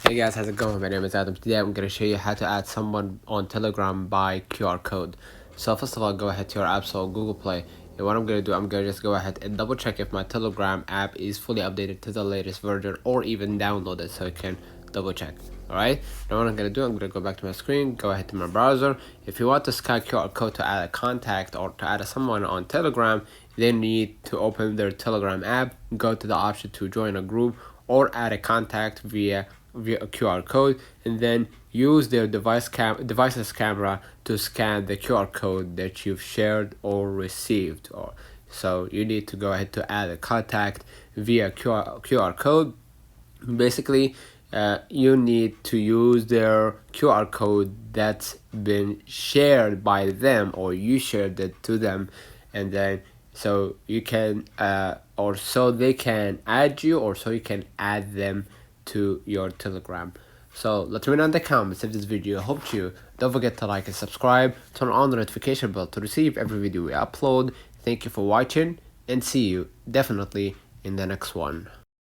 Hey guys, how's it going? My name is Adam. Today I'm going to show you how to add someone on Telegram by QR code. So first of all, go ahead to your App Store or Google Play. And what I'm going to do, I'm going to just go ahead and double check if my Telegram app is fully updated to the latest version or even download it so I can double check. Alright, now what I'm going to do, I'm going to go back to my screen, go ahead to my browser. If you want to scan QR code to add a contact or to add someone on Telegram, then you need to open their Telegram app, go to the option to join a group or add a contact via a QR code, and then use their device's camera to scan the QR code that you've shared or received. So you need to go ahead to add a contact via QR code. Basically, you need to use their QR code that's been shared by them or you shared it to them, and then so you can or so they can add you or so you can add them to your Telegram. So let me know in the comments if this video helped you. Don't forget to like and subscribe, turn on the notification bell to receive every video we upload. Thank you for watching and see you definitely in the next one.